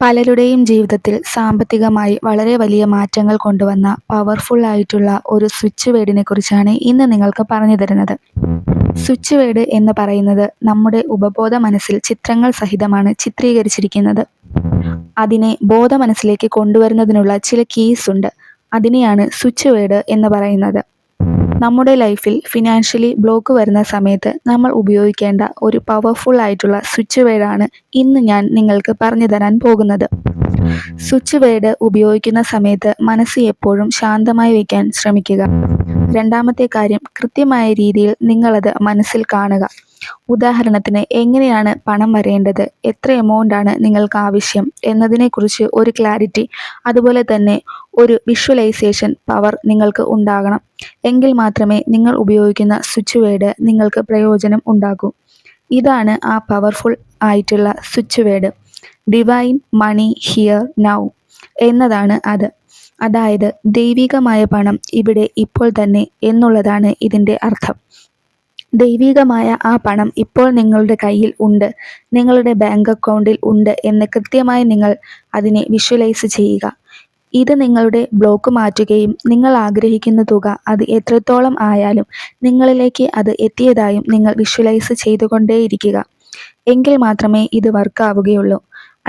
പലരുടെയും ജീവിതത്തിൽ സാമ്പത്തികമായി വളരെ വലിയ മാറ്റങ്ങൾ കൊണ്ടുവന്ന പവർഫുൾ ആയിട്ടുള്ള ഒരു സ്വിച്ച് വേർഡിനെ കുറിച്ചാണ് ഇന്ന് നിങ്ങൾക്ക് പറഞ്ഞു തരുന്നത്. സ്വിച്ച് വേർഡ് എന്ന് പറയുന്നത് നമ്മുടെ ഉപബോധ മനസ്സിൽ ചിത്രങ്ങൾ സഹിതമാണ് ചിത്രീകരിച്ചിരിക്കുന്നത്. അതിനെ ബോധ മനസ്സിലേക്ക് കൊണ്ടുവരുന്നതിനുള്ള ചില കീസ് ഉണ്ട്. അതിനെയാണ് സ്വിച്ച് വേർഡ് എന്ന് പറയുന്നത്. നമ്മുടെ ലൈഫിൽ ഫിനാൻഷ്യലി ബ്ലോക്ക് വരുന്ന സമയത്ത് നമ്മൾ ഉപയോഗിക്കേണ്ട ഒരു പവർഫുൾ ആയിട്ടുള്ള സ്വിച്ച് വേർഡാണ് ഇന്ന് ഞാൻ നിങ്ങൾക്ക് പറഞ്ഞു തരാൻ പോകുന്നത്. സ്വിച്ച് വേർഡ് ഉപയോഗിക്കുന്ന സമയത്ത് മനസ്സ് എപ്പോഴും ശാന്തമായി വയ്ക്കാൻ ശ്രമിക്കുക. രണ്ടാമത്തെ കാര്യം, കൃത്യമായ രീതിയിൽ നിങ്ങളത് മനസ്സിൽ കാണുക. ഉദാഹരണത്തിന്, എങ്ങനെയാണ് പണം വരേണ്ടത്, എത്ര എമൗണ്ടാണ് നിങ്ങൾക്ക് ആവശ്യം എന്നതിനെക്കുറിച്ച് ഒരു ക്ലാരിറ്റി, അതുപോലെ തന്നെ ഒരു വിഷ്വലൈസേഷൻ പവർ നിങ്ങൾക്ക് ഉണ്ടാകണം. എങ്കിൽ മാത്രമേ നിങ്ങൾ ഉപയോഗിക്കുന്ന സ്വിച്ച് വേർഡ് നിങ്ങൾക്ക് പ്രയോജനം ഉണ്ടാകൂ. ഇതാണ് ആ പവർഫുൾ ആയിട്ടുള്ള switch word. Divine money here now എന്നതാണ് അത്. അതായത് ദൈവികമായ പണം ഇവിടെ ഇപ്പോൾ തന്നെ എന്നുള്ളതാണ് ഇതിൻ്റെ അർത്ഥം. ദൈവികമായ ആ പണം ഇപ്പോൾ നിങ്ങളുടെ കയ്യിൽ ഉണ്ട്, നിങ്ങളുടെ ബാങ്ക് അക്കൗണ്ടിൽ ഉണ്ട് എന്ന് കൃത്യമായി നിങ്ങൾ അതിനെ വിഷ്വലൈസ് ചെയ്യുക. ഇത് നിങ്ങളുടെ ബ്ലോക്ക് മാറ്റുകയും നിങ്ങൾ ആഗ്രഹിക്കുന്ന തുക അത് എത്രത്തോളം ആയാലും നിങ്ങളിലേക്ക് അത് എത്തിയതായും നിങ്ങൾ വിഷ്വലൈസ് ചെയ്തുകൊണ്ടേയിരിക്കുക. എങ്കിൽ മാത്രമേ ഇത് വർക്കാവുകയുള്ളൂ.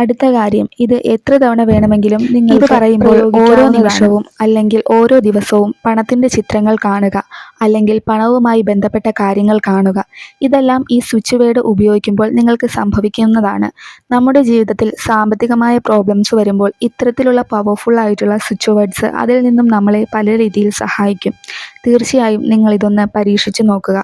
അടുത്ത കാര്യം, ഇത് എത്ര തവണ വേണമെങ്കിലും നിങ്ങൾ ഇത് പറയുമ്പോൾ ഓരോ നിമിഷവും അല്ലെങ്കിൽ ഓരോ ദിവസവും പണത്തിൻ്റെ ചിത്രങ്ങൾ കാണുക, അല്ലെങ്കിൽ പണവുമായി ബന്ധപ്പെട്ട കാര്യങ്ങൾ കാണുക. ഇതെല്ലാം ഈ സ്വിച്ച് വേർഡ് ഉപയോഗിക്കുമ്പോൾ നിങ്ങൾക്ക് സംഭവിക്കുന്നതാണ്. നമ്മുടെ ജീവിതത്തിൽ സാമ്പത്തികമായ പ്രോബ്ലംസ് വരുമ്പോൾ ഇത്തരത്തിലുള്ള പവർഫുൾ ആയിട്ടുള്ള സ്വിച്ച് വേർഡ്സ് അതിൽ നിന്നും നമ്മളെ പല രീതിയിൽ സഹായിക്കും. തീർച്ചയായും നിങ്ങൾ ഇതൊന്ന് പരീക്ഷിച്ചു നോക്കുക.